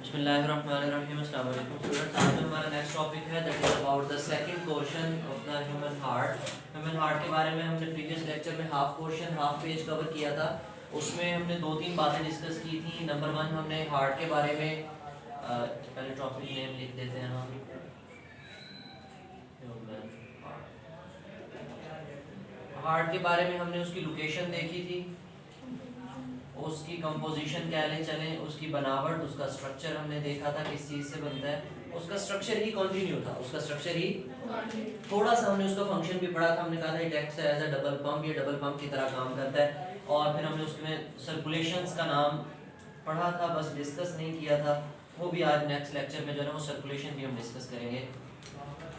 बिस्मिल्लाहिर्रहमानिर्रहीम। अस्सलाम वालेकुम स्टूडेंट्स। आज हमारा नेक्स्ट टॉपिक है that is about the second portion of the human heart. Human heart के बारे में हमने प्रीवियस लेक्चर में half portion half page cover किया था। उसमें हमने दो तीन बातें डिस्कस की थी। नंबर 1 हमने हार्ट के बारे में पहले टॉपिक नेम लिख देते हैं हम हार्ट के बारे में हमने उसकी लोकेशन देखी थी, उसकी कंपोजिशन क्या ले चलें, उसकी बनावट, उसका स्ट्रक्चर हमने देखा था किस चीज़ से बनता है। उसका स्ट्रक्चर ही कंटिन्यू था, उसका स्ट्रक्चर ही थोड़ा सा हमने उसका फंक्शन भी पढ़ा था। हमने कहा था it acts as a double pump, ये डबल पंप की तरह काम करता है। और फिर हमने उसमें सर्कुलेशंस का नाम पढ़ा था, बस डिस्कस नहीं किया था। वो भी आज नेक्स्ट लेक्चर में जो है ना वो सर्कुलेशन भी हम डिस्कस करेंगे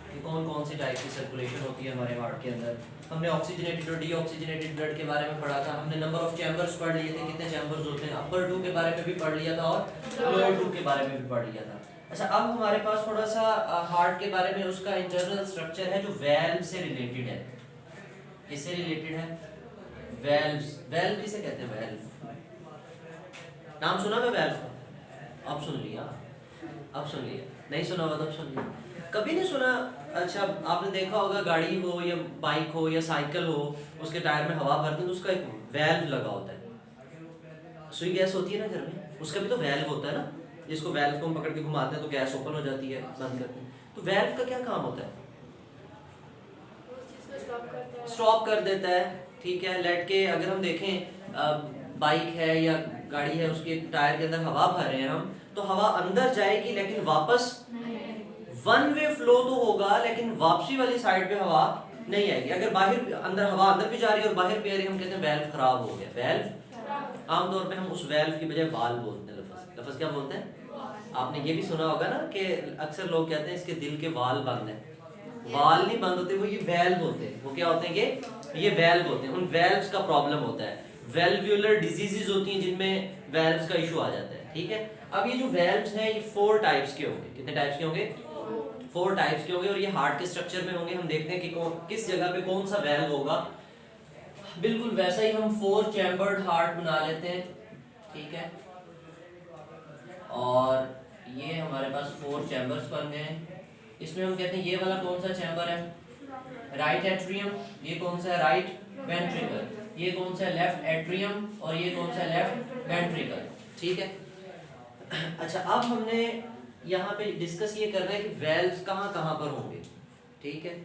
कि कौन कौन सी टाइप की सर्कुलेशन होती है हमारे हार्ट के अंदर। हमने ऑक्सीजनेटेड और डीऑक्सीजनेटेड ब्लड के बारे में पढ़ा था। हमने नंबर ऑफ चैम्बर्स पढ़ लिए थे, कितने चैम्बर्स होते हैं। अपर 2 के बारे में भी पढ़ लिया था और लोअर 2 के बारे में भी पढ़ लिया था। अच्छा, अब हमारे पास थोड़ा सा हार्ट के बारे में उसका इंटरनल स्ट्रक्चर है जो वेल्व से रिलेटेड है। किससे रिलेटेड है? वेल्व्स। वेल्व किसे कहते हैं? वेल्व नाम सुना है वेल्व का? अब सुन लिया, अब सुन लिया। नहीं सुना होगा तब सुन लिया, कभी नहीं सुना। अच्छा, आपने देखा होगा गाड़ी हो या बाइक हो या साइकिल हो, उसके टायर में हवा भरते हैं तो उसका एक वेल्व लगा होता है। सुई गैस होती है ना घर में, उसका भी तो वेल्व होता है ना, जिसको वेल्व को हम पकड़ के घुमाते हैं तो गैस ओपन हो जाती है, बंद करते हैं। तो वेल्व का क्या काम होता है? स्टॉप कर देता है। ठीक है, लेट के अगर हम देखें बाइक है या गाड़ी है, उसके टायर के अंदर हवा भर रहे हैं हम, तो हवा अंदर जाएगी लेकिन वापस वन वे फ्लो तो होगा, लेकिन वापसी वाली साइड पे हवा नहीं आएगी। अगर बाहर अंदर हवा अंदर भी जा रही है और बाहर भी आ रही है, हम कहते हैं वेल्व खराब हो गया। वेल्व आमतौर पे हम उस वेल्व की बजाय वाल्व बोलते हैं। लफ्ज लफ्ज क्या बोलते हैं? आपने ये भी सुना होगा ना कि अक्सर लोग कहते हैं इसके दिल के वाल बंद है। वाल नहीं बंद होते, वो ये वेल्व होते हैं। वो क्या होते हैं? ये वेल्व होते हैं। उन वेल्व्स का प्रॉब्लम होता है। वेल्व्यूलर डिजीजेस होती हैं जिनमें वेल्व्स का इशू आ जाता है। ठीक है, अब ये जो वेल्व्स हैं ये 4 टाइप्स के होंगे। कितने टाइप्स के होंगे? 4 टाइप्स के होंगे और ये हार्ट के स्ट्रक्चर में होंगे। हम देखते हैं कि किस जगह पे कौन सा वेल्व होगा। बिल्कुल वैसा ही हम 4 चैम्बर्ड हार्ट बना लेते हैं। ठीक है, और ये हमारे पास 4 चैम्बर्स बन गए हैं। इसमें हम कहते हैं ये वाला कौन सा चैम्बर है? Right atrium. ये कौन सा है? Right ventricle. ये कौन सा है? Left atrium. और ये कौन सा है? Left ventricle. ठीक है, अच्छा, अब हमने यहाँ पे डिस्कस ये कर रहे हैं कि वेल्व्स कहाँ कहाँ पर होंगे। ठीक है,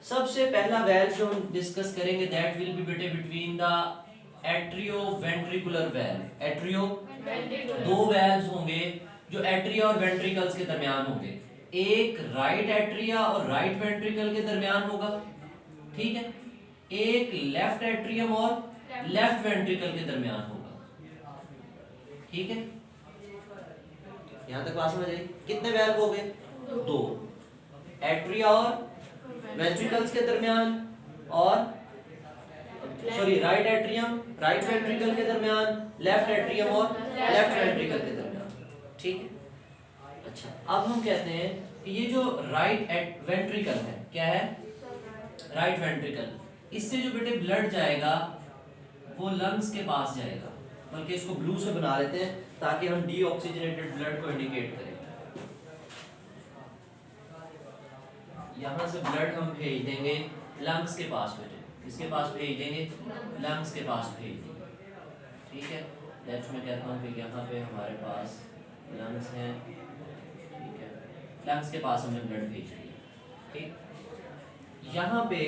सबसे पहला वेल्व जो हम डिस्कस करेंगे that will be between the atrio ventricular valve. Atrio, 2 valves होंगे जो एट्रिया और वेंट्रिकल्स के दरमियान होंगे। एक राइट एट्रिया और राइट वेंट्रिकल के दरमियान होगा। ठीक है, एक लेफ्ट एट्रियम और लेफ्ट वेंट्रिकल के दरमियान होगा। ठीक है, यहाँ तक बात समझ आई? कितने वेल्व हो गए? 2, एट्रिया और वेंट्रिकल्स के दरमियान, और sorry right atrium right ventricle के दरमियान, लेफ्ट एट्रियम और लेफ्ट वेंट्रिकल के दरमियान। ठीक है, अच्छा, अब हम कहते हैं कि ये जो राइट वेंट्रिकल है, क्या है? राइट वेंट्रिकल, इससे जो बेटे ब्लड जाएगा वो लंग्स के पास जाएगा। बल्कि इसको ब्लू से बना लेते हैं ताकि हम डीऑक्सीजनेटेड ब्लड को इंडिकेट करें। यहाँ से ब्लड हम भेज देंगे लंग्स के पास। बेटे किसके पास भेज देंगे? लंग्स के पास भेज देंगे। ठीक है, लेफ्ट में कहता हूँ कि यहाँ पे हमारे पास लंग्स हैं। ठीक है, लंग्स के पास हमने ब्लड भेज दिया। ठीक, यहाँ पे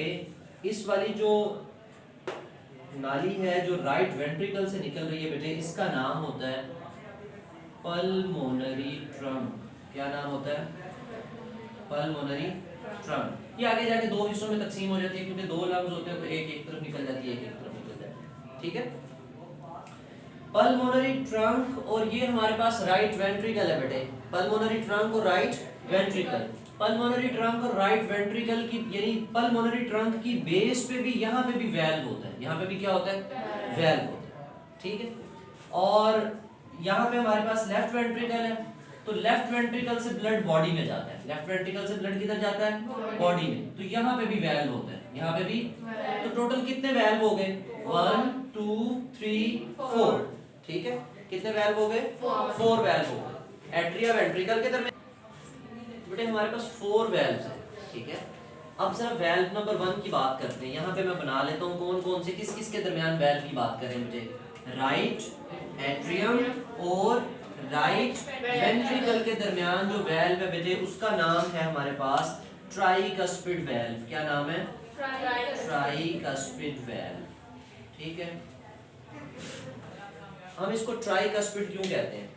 इस वाली जो नाली है जो राइट वेंट्रिकल से निकल रही है बेटे, इसका नाम होता है पल्मोनरी ट्रंक। क्या नाम होता है? Pulmonary trunk. ये आगे जाके 2 हिस्सों में तकसीम हो जाती है क्योंकि 2 लंग्स होते हैं तो एक एक तरफ निकल जाती है, एक एक तरफ निकल जाती है। ठीक है, पल्मोनरी ट्रंक, और ये हमारे पास राइट वेंट्रिकल है बेटे। पल्मोनरी ट्रंक और राइट वेंट्रिकल। पल्मोनरी ट्रंक और राइट वेंट्रिकल की यानी पल्मोनरी ट्रंक की बेस पे भी यहाँ पे भी वेल्व होता है। यहाँ पे भी क्या होता है? वेल्व होता है। ठीक है, और यहाँ पे हमारे पास लेफ्ट वेंट्रिकल है, तो लेफ्ट वेंट्रिकल से ब्लड बॉडी में जाता है। लेफ्ट वेंट्रिकल से ब्लड किधर जाता है? बॉडी में। तो यहाँ पे भी वेल्व होता है, यहाँ पे भी। तो टोटल कितने वेल्व हो गए? 1 2 3 4। ठीक है, कितने वेल्व हो गए? 4 वेल्व हो गए। एट्रिया वेंट्रिकल के दरमियान। बेटे हमारे पास 4 वेल्व्स हैं, ठीक है। अब जरा वेल्व नंबर 1 की बात करते हैं। यहाँ पे मैं बना लेता हूँ कौन कौन से किस किस के दरमियान वेल्व की बात करें मुझे। राइट एट्रियम और राइट वेंट्रिकल के दरमियान जो वेल्व है बेटे उसका नाम है हमारे पास ट्राइकस्पिड वेल्व। क्या नाम है? ट्राइकस्पिड वेल्व, ठीक है। हम इसको ट्राइकस्पिड क्यों कहते हैं?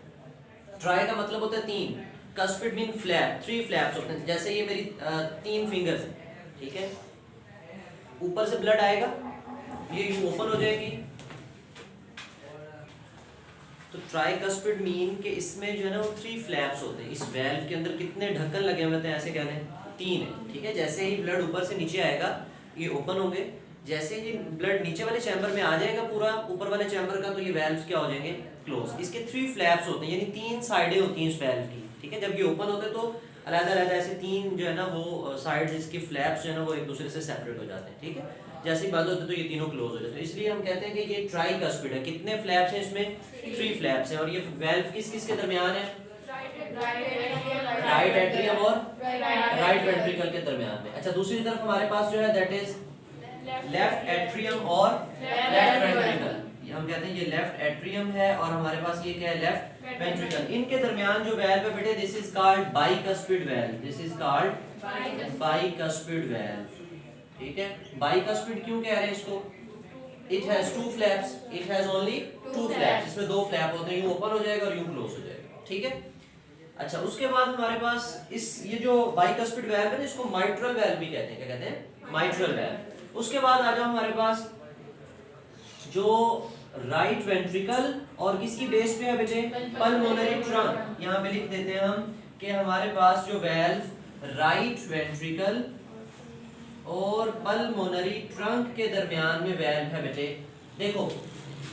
ट्राई का मतलब होता है 3, कस्पिड मीन फ्लैप, 3 फ्लैप्स होते हैं। जैसे ये मेरी 3 फिंगर्स हैं, ठीक है। ऊपर से ब्लड आएगा, ये यूं ओपन हो जाएगी, तो ट्राइकस्पिड मीन कि इसमें जो है ना वो 3 फ्लैप्स होते हैं। इस वेल्व के अंदर कितने ढक्कन लगे हुए हैं? ऐसे कहने 3 है, ठीक है। जैसे ही ब्लड ऊपर से नीचे आएगा ये ओपन होंगे, जैसे ही ब्लड नीचे वाले चैम्बर में आ जाएगा पूरा ऊपर वाले चैम्बर का, तो ये वेल्व्स क्या हो जाएंगे? क्लोज। इसके 3 फ्लैप्स होते हैं, यानी 3 साइडें होती हैं इस वेल्व की, ठीक है। जब ये ओपन होते हैं तो अलग-अलग ऐसे 3 जो है ना वो साइड्स इसके फ्लैप्स जो है ना वो एक दूसरे से सेपरेट हो जाते हैं, ठीक है। जैसे ही बंद होते हैं तो ये तीनों क्लोज हो जाते हैं। इसलिए हम कहते हैं कि ये ट्राइकस्पिड है। कितने फ्लैप्स हैं इसमें? 3 फ्लैप्स हैं। और ये वेल्व किस किस के दरमियान है? राइट एट्रियम और राइट वेंट्रिकल के दरमियान में। अच्छा, दूसरी तरफ हमारे पास जो है दैट इज लेफ्ट एट्रियम और लेफ्ट वेंट्रिकल। ये हम कहते हैं ये लेफ्ट एट्रियम है और हमारे पास ये क्या है? Left ventricle. इनके दरमियान जो वेल्व है बेटे this is called bicuspid valve. This is called bicuspid valve, ठीक है। बाइकस्पिड क्यों कह रहे हैं इसको? It has 2 flaps, it has only 2 flaps. इसमें 2 फ्लैप होते हैं, यूं ओपन हो जाएगा और यूं क्लोज हो जाएगा, ठीक है। अच्छा, उसके बाद हमारे पास इस ये जो बाइकस्पिड वेल्व है इसको माइट्रल वेल्व भी कहते हैं। क्या कहते हैं? Mitral valve. उसके बाद आ जाओ हमारे पास जो राइट वेंट्रिकल और किसकी बेस पे है बेटे? Pulmonary trunk. यहाँ पे लिख देते हैं हम कि हमारे पास जो वेल्व राइट वेंट्रिकल और पल्मोनरी ट्रंक के दरमियान में वेल्व है बेटे। देखो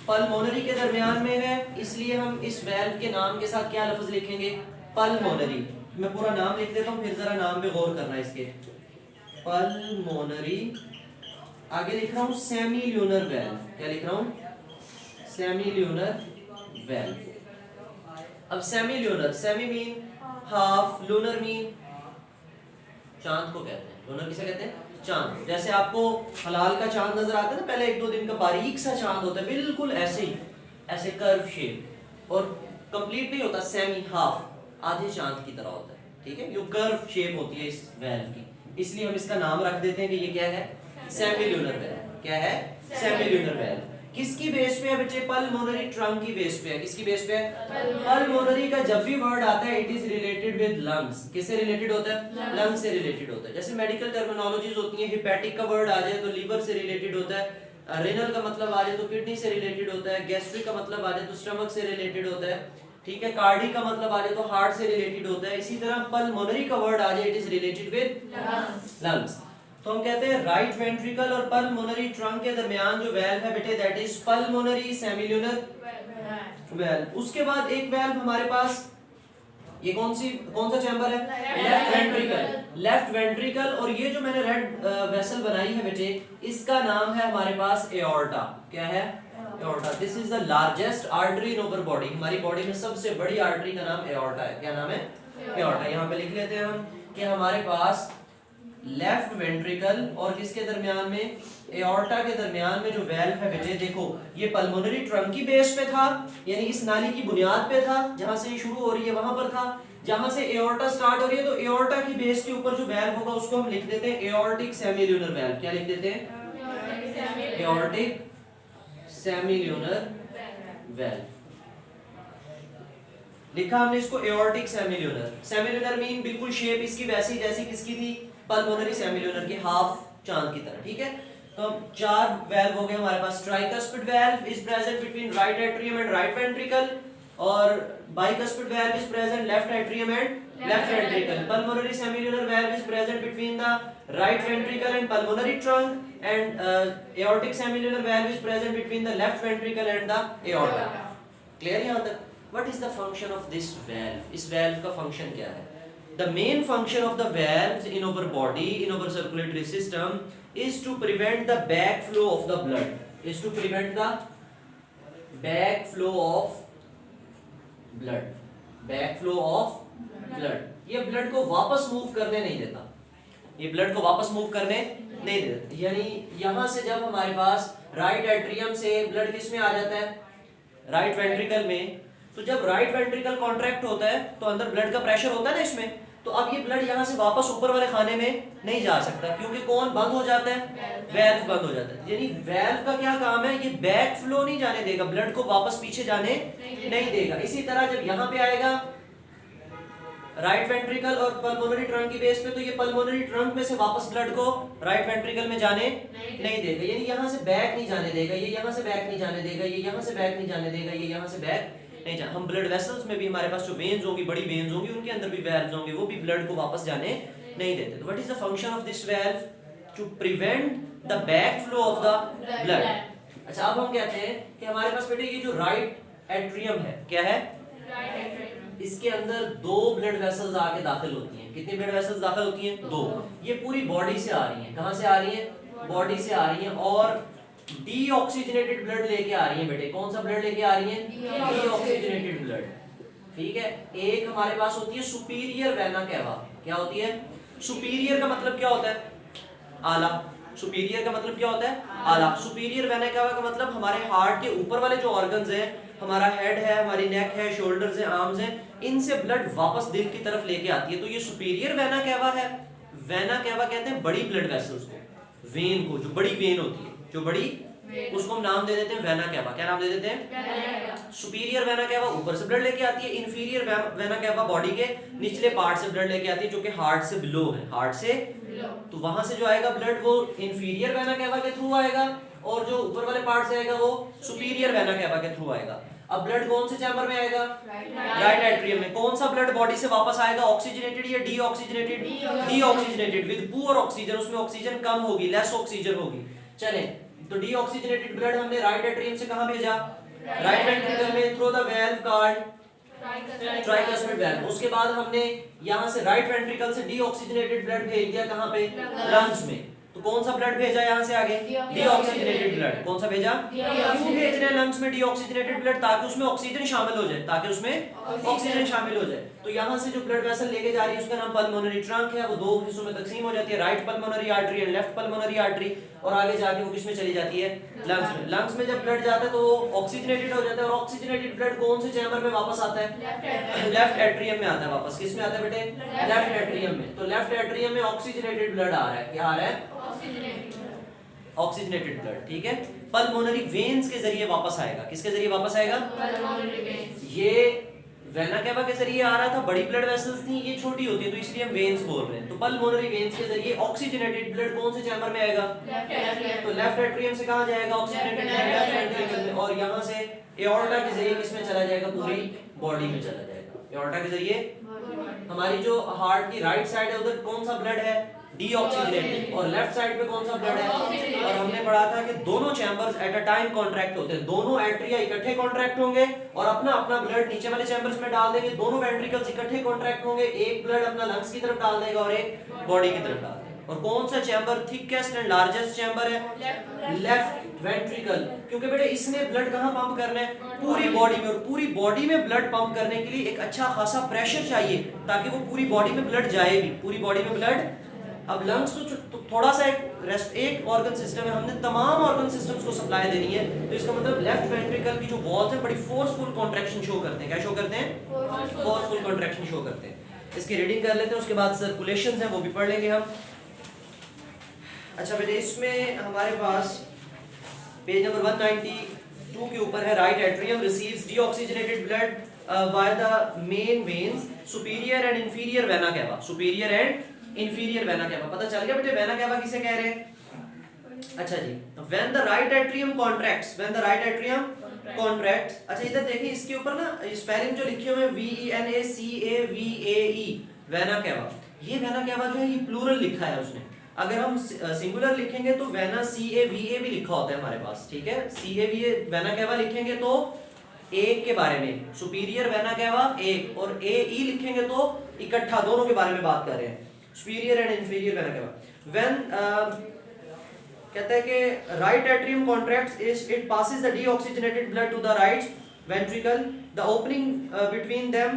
पल्मोनरी के दरमियान में है, इसलिए हम इस वेल्व के नाम के साथ क्या लफ्ज लिखेंगे? पल्मोनरी। मैं पूरा नाम लिख देता हूँ, फिर जरा नाम पे गौर करना इसके। पल्मोनरी। आगे लिख रहा हूँ सेमी ल्यूनर वेल्व। क्या लिख रहा हूँ? Semi lunar valve. अब semi lunar, semi mean half, lunar mean चांद को कहते हैं। लूनर किसे कहते हैं? चांद। जैसे आपको हलाल का चांद नजर आता है ना, पहले 1-2 दिन का बारीक सा चांद होता है, बिल्कुल ऐसे ही, ऐसे कर्व शेप, और कंप्लीट नहीं होता, सेमी हाफ, आधे चांद की तरह होता है, ठीक है। ये कर्व शेप होती है इस वेल्व की, इसलिए हम इसका नाम रख देते हैं कि ये क्या है? Semi lunar valve. क्या है? Semi lunar valve. किसकी बेस पे है बच्चे? पल्मोनरी ट्रंक की बेस पे है। किसकी बेस पे है? पल्मोनरी का जब भी वर्ड आता है it is related with lungs. किससे रिलेटेड होता है? लंग्स से रिलेटेड होता है। जैसे मेडिकल टर्मिनोलॉजीज होती हैं, हिपैटिक का वर्ड आ जाए तो लीवर से रिलेटेड होता है, रेनल का मतलब आ जाए तो किडनी से रिलेटेड होता है, गैस्ट्रिक का मतलब आ जाए तो स्टमक से रिलेटेड होता है, ठीक है। कार्डिक का मतलब आ जाए तो हार्ट से रिलेटेड होता है। इसी तरह पल्मोनरी का वर्ड आ जाए it is related with lungs. तो हम कहते हैं राइट वेंट्रिकल और पल्मोनरी ट्रंक के दरमियान जो वेल्व है बेटे that is pulmonary semilunar valve. उसके बाद एक वेल्व हमारे पास, ये कौन सा चैम्बर है? Left ventricle. Left ventricle. और ये जो मैंने रेड वेसल बनाई है बेटे इसका नाम है हमारे पास एओर्टा। क्या है? Aorta. This is the largest artery in our body. हमारी बॉडी में सबसे बड़ी आर्टरी का नाम एओर्टा है। क्या नाम है? एओर्टा। यहाँ पे लिख लेते हैं हम कि हमारे पास लेफ्ट वेंट्रिकल और किसके दरमियान में? एओर्टा के दरमियान में जो वेल्व है बेटे, देखो ये पल्मोनरी ट्रंक की बेस पे था, यानी इस नाली की बुनियाद पे था, जहां से ये शुरू हो रही है वहां पर था। जहां से एओर्टा स्टार्ट हो रही है तो एओर्टा की बेस के ऊपर जो वेल्व होगा उसको हम लिख देते हैं एओर्टिक सेमील्यूनर वेल्व। क्या लिख देते हैं? Aortic semilunar valve. लिखा हमने इसको एओर्टिक सेमील्यूनर। सेमील्यूनर मीन बिल्कुल शेप इसकी वैसी जैसी किसकी थी? पल्मोनरी सेमील्यूनर की, हाफ चांद की तरह, ठीक है। तो हम 4 वेल्व हो गए हमारे पास। Tricuspid valve is present between right atrium and right ventricle, और bicuspid valve is present left atrium and left ventricle. Pulmonary semilunar valve is present between the right ventricle and pulmonary trunk, and aortic semilunar valve is present between the left ventricle and the aorta. Clear यहां तक? What is the function of this valve? इस valve का function क्या है? The main function of the valves in our body, in our circulatory system, is to prevent the backflow of the blood. Is to prevent the backflow of blood. Back flow of blood, ये blood को वापस move करने नहीं देता, ये blood को वापस move करने नहीं देता। यानी यहां से जब हमारे पास राइट एट्रियम से ब्लड किस में आ जाता है, राइट वेंट्रिकल में, तो जब राइट वेंट्रिकल कॉन्ट्रैक्ट होता है तो अंदर ब्लड का प्रेशर होता है ना इसमें, तो अब ये ब्लड यहाँ से वापस ऊपर वाले खाने में नहीं जा सकता, क्योंकि कौन बंद हो जाता है, वेल्व बंद हो जाता है। यानी वेल्व का क्या काम है, ये बैक फ्लो नहीं जाने देगा, ब्लड को वापस पीछे जाने नहीं देगा। इसी तरह जब यहाँ पे आएगा राइट वेंट्रिकल और पल्मोनरी ट्रंक की बेस पे, तो ये पल्मोनरी ट्रंक में से वापस ब्लड को राइट वेंट्रिकल में जाने नहीं देगा, यानी यहाँ से बैक नहीं जाने देगा, ये यहाँ से बैक नहीं जाने देगा, ये यहाँ से बैक नहीं जाने देगा, ये यहाँ से बैक नहीं जा। हम ब्लड वेसल्स में भी हमारे पास जो वेन्स होंगी, बड़ी वेन्स होंगी, उनके अंदर भी वेल्व्स होंगे, वो भी ब्लड को वापस जाने नहीं देते। तो what is the function of this valve, to prevent the back flow of the blood. अच्छा, अब हम कहते हैं कि हमारे पास बेटे ये जो राइट एट्रियम है, क्या है, इसके अंदर दो ब्लड वेसल्स आके दाखिल होती हैं। कितनी ब्लड वेसल्स दाखिल होती हैं, दो। ये पूरी बॉडी से आ रही हैं, कहां से आ रही हैं, बॉडी से आ रही हैं, और डीऑक्सीजनेटेड ब्लड लेके आ रही है बेटे। कौन सा ब्लड लेके आ रही है, डीऑक्सीजनेटेड ब्लड, ठीक है। एक हमारे पास होती है सुपीरियर वेना कैवा। क्या होती है, सुपीरियर का मतलब क्या होता है, आला। सुपीरियर का मतलब क्या होता है, आला। सुपीरियर वेना कैवा का मतलब हमारे हार्ट के ऊपर वाले जो ऑर्गन्स हैं, हमारा हेड है, हमारी नेक है, शोल्डर्स हैं, आर्म्स हैं, इनसे ब्लड वापस दिल की तरफ लेके आती है, तो ये सुपीरियर वेना कैवा है। वेना कैवा कहते हैं बड़ी ब्लड वेसल्स को, वेन को, जो बड़ी वेन होती है, जो बड़ी, उसको हम नाम दे देते हैं वेना कैवा। क्या नाम दे देते हैं, सुपीरियर वेना कैवा ऊपर से ब्लड लेके आती है, इंफीरियर वेना कैवा बॉडी के निचले पार्ट से ब्लड लेके आती है, जो कि हार्ट से बिलो है, हार्ट से, तो वहां से जो आएगा ब्लड वो इंफीरियर वेना कैवा के थ्रू आएगा, और जो ऊपर वाले पार्ट से आएगा वो सुपीरियर वेना कैवा के थ्रू आएगा। अब ब्लड कौन से चैम्बर में आएगा, राइट एट्रियम में। कौन सा ब्लड बॉडी से वापस आएगा, ऑक्सीजनेटेड या deoxygenated, deoxygenated with poor oxygen, उसमें ऑक्सीजन कम होगी, लेस ऑक्सीजन होगी। चले, तो डीऑक्सीजनेटेड ब्लड हमने राइट एट्रियम से कहां भेजा, राइट वेंट्रिकल में, through the valve called tricuspid valve. उसके बाद हमने यहां से राइट वेंट्रिकल से डीऑक्सीजनेटेड ब्लड भेज दिया कहां पे, लंग्स में। तो कौन सा ब्लड भेजा यहां से आगे, डीऑक्सीजनेटेड ब्लड। कौन सा भेजा, क्यों भेज रहे हैं लंग्स में डीऑक्सीजनेटेड ब्लड, ताकि उसमें ऑक्सीजन शामिल हो जाए, ताकि उसमें ऑक्सीजन शामिल हो जाए। तो यहां से जो ब्लड वेसल लेके जा रही है उसका नाम पल्मोनरी ट्रंक है, वो दो हिस्सों में तकसीम हो जाती है, right pulmonary artery and left pulmonary artery, और आगे जाके वो किसमें चली जाती है, लंग्स में। लंग्स में जब ब्लड जाता है तो वो ऑक्सीजनेटेड हो जाता है, और ऑक्सीजनेटेड ब्लड कौन से चैम्बर में वापस आता है, लेफ्ट एट्रियम में आता है वापस। किस में आता है बेटे, लेफ्ट एट्रियम में। तो लेफ्ट एट्रियम में ऑक्सीजनेटेड ब्लड आ रहा है, क्या आ रहा है, ऑक्सीजनेटेड ब्लड, ठीक है। पल्मोनरी वेन्स के जरिए वापस आएगा, किसके जरिए वापस आएगा, पल्मोनरी वेन्स। ये वेना कैवा के जरिए आ रहा था, बड़ी ब्लड वेसल्स थी, ये छोटी होती है, तो इसलिए हम वेन्स बोल रहे हैं। तो पल्मोनरी वेन्स के जरिए ऑक्सीजनेटेड ब्लड कौन से चैम्बर में आएगा, तो लेफ्ट एट्रियम से कहां जाएगा, ऑक्सीजनेटेड ब्लड लेफ्ट वेंट्रिकल में, और यहां से एओर्टा के जरिए किसमें चला जाएगा, पूरी बॉडी में चला जाएगा। एओर्टा के जरिए हमारी जो हार्ट की राइट साइड है उधर कौन सा ब्लड है, डीऑक्सीजनेटेड, और लेफ्ट साइड पे कौन सा ब्लड है, और हमने पढ़ा था कि दोनों chambers at a time contract होते हैं, दोनों एट्रिया इकट्ठे कॉन्ट्रैक्ट होंगे और अपना अपना ब्लड नीचे वाले चैम्बर्स में डाल देंगे, दोनों वेंट्रिकल्स इकट्ठे कॉन्ट्रैक्ट होंगे, एक ब्लड अपना लंग्स की तरफ डाल देगा और एक बॉडी की तरफ डाल देगा। और कौन सा chamber thickest and largest chamber है, लेफ्ट वेंट्रिकल, क्योंकि बेटे इसने ब्लड कहां पंप करना है, पूरी बॉडी में, और पूरी बॉडी में ब्लड पंप करने के लिए एक अच्छा खासा प्रेशर चाहिए ताकि वो पूरी बॉडी में ब्लड जाए भी, पूरी बॉडी में ब्लड। अब लंग्स तो थोड़ा सा एक ऑर्गन सिस्टम है, हमने तमाम ऑर्गन सिस्टम्स को सप्लाई देनी है, तो इसका मतलब लेफ्ट वेंट्रिकल की जो वॉल्स हैं बड़ी फोर्सफुल कॉन्ट्रैक्शन शो करते हैं। क्या शो करते हैं, फोर्सफुल कॉन्ट्रैक्शन शो करते हैं। इसकी रीडिंग कर लेते हैं, उसके बाद सर्कुलेशंस हैं वो भी पढ़ लेंगे हम। अच्छा बेटे, इसमें हमारे पास पेज नंबर 192 के ऊपर है, right atrium receives deoxygenated blood by the main veins superior and inferior vena cava. Superior and inferior vena cava, पता चल गया बेटे वेना कैवा किसे कह रहे हैं। अच्छा जी, when the right atrium contracts, when the right atrium contracts. अच्छा इधर देखिए, इसके ऊपर ना स्पेलिंग जो लिखे हुए हैं VENACAVAE, वेना कैवा, ये वेना कैवा जो है ये प्लूरल लिखा है उसने। अगर हम सिंगुलर लिखेंगे तो वेना CAVA भी लिखा होता है हमारे पास, ठीक है। CAVA वेना कैवा लिखेंगे तो एक के बारे में, सुपीरियर वेना कैवा एक, और AE लिखेंगे तो इकट्ठा दोनों के बारे में बात कर रहे हैं, superior and inferior vena cava. When कहता है कि right atrium contracts it passes the deoxygenated blood to the right ventricle, the opening between them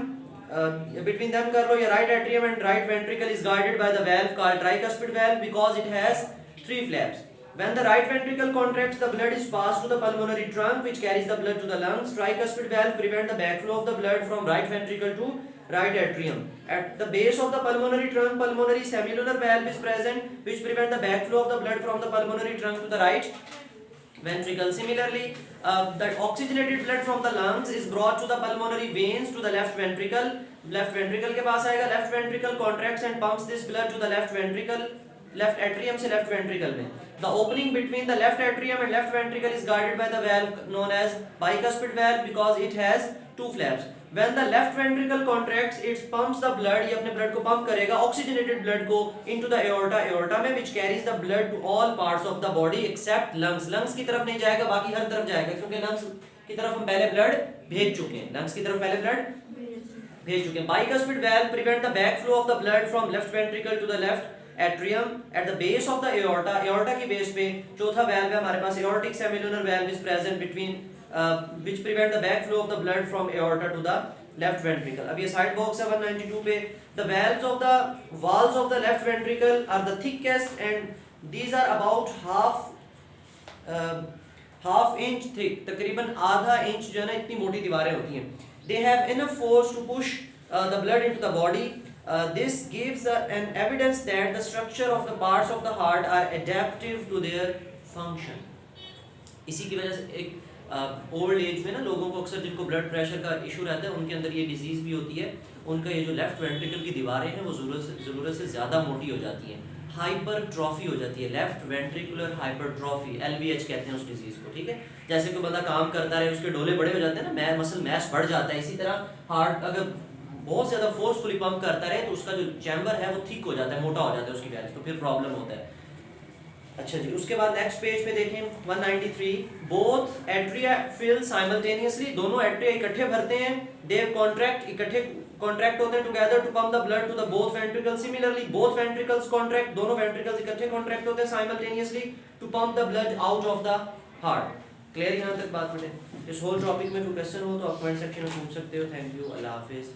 between them कर लो, your right atrium and right ventricle is guarded by the valve called tricuspid valve because it has 3 flaps. When the right ventricle contracts, the blood is passed to the pulmonary trunk which carries the blood to the lungs. Tricuspid valve prevent the backflow of the blood from right ventricle to right atrium. At the base of the pulmonary trunk, pulmonary semilunar valve is present which prevent the backflow of the blood from the pulmonary trunk to the right ventricle. Similarly, the oxygenated blood from the lungs is brought to the pulmonary veins to the left ventricle. Left ventricle के पास आएगा. Left ventricle contracts and pumps this blood to the left ventricle. Left atrium से left ventricle में. The opening between the left atrium and left ventricle is guarded by the valve known as bicuspid valve because it has 2 flaps. When the left ventricle contracts, it pumps the blood, ये अपने blood को pump करेगा, oxygenated blood को into the aorta में which carries the blood to all parts of the body except lungs. Lungs की तरफ नहीं जाएगा, बाकी हर तरफ जाएगा क्योंकि lungs की तरफ हम पहले blood भेज चुके हैं. Lungs की तरफ पहले blood भेज चुके हैं. Bicuspid valve prevent the backflow of the blood from left ventricle to the left atrium at the base of the aorta. Aorta की base पे चौथा valve है हमारे पास, aortic semilunar valve is present between which prevent the backflow of the blood from aorta to the left ventricle. अब ये side box है 192 पे. The walls of the left ventricle are the thickest and these are about half inch thick. तकरीबन आधा inch जो है ना इतनी मोटी दीवारें होती हैं. They have enough force to push the blood into the body. This gives an evidence that the structure of the parts of the heart are adaptive to their function. इसी की वजह से एक ओल्ड एज में ना लोगों को अक्सर जिनको ब्लड प्रेशर का इशू रहता है उनके अंदर ये डिजीज़ भी होती है. उनका ये जो लेफ्ट वेंट्रिकल की दीवारें हैं वो ज़रूरत से ज़्यादा मोटी हो जाती हैं, हाइपरट्रॉफी हो जाती है, लेफ्ट वेंट्रिकुलर हाइपरट्रॉफी, LVH कहते हैं उस डिजीज़ को. ठीक है, जैसे कोई बंदा काम करता रहे उसके डोले बड़े हो जाते हैं ना, मसल मैस बढ़ जाता है. इसी तरह हार्ट अगर बहुत ज़्यादा फोर्सफुली पंप करता रहे तो उसका जो चैम्बर है वो थिक हो जाता है, मोटा हो जाता है उसकी वैल्यू, तो फिर प्रॉब्लम होता है. अच्छा जी, उसके बाद नेक्स्ट पेज पे देखें 193. बोथ एट्रिया फिल साइमल्टेनियसली, दोनों एट्रिया इकट्ठे भरते हैं. दे इकट्ठे कॉन्ट्रैक्ट होते हैं together to pump the blood to the both ventricles. Similarly both ventricles contract, दोनों वेंट्रिकल्स इकट्ठे कॉन्ट्रैक्ट होते हैं simultaneously to pump the blood out of the heart. Clear यहाँ तक बात? इस होल टॉपिक में कोई क्वेश्चन हो तो आप कमेंट सेक्शन में पूछ सकते हो. थैंक यू, अल्लाह हाफिज़.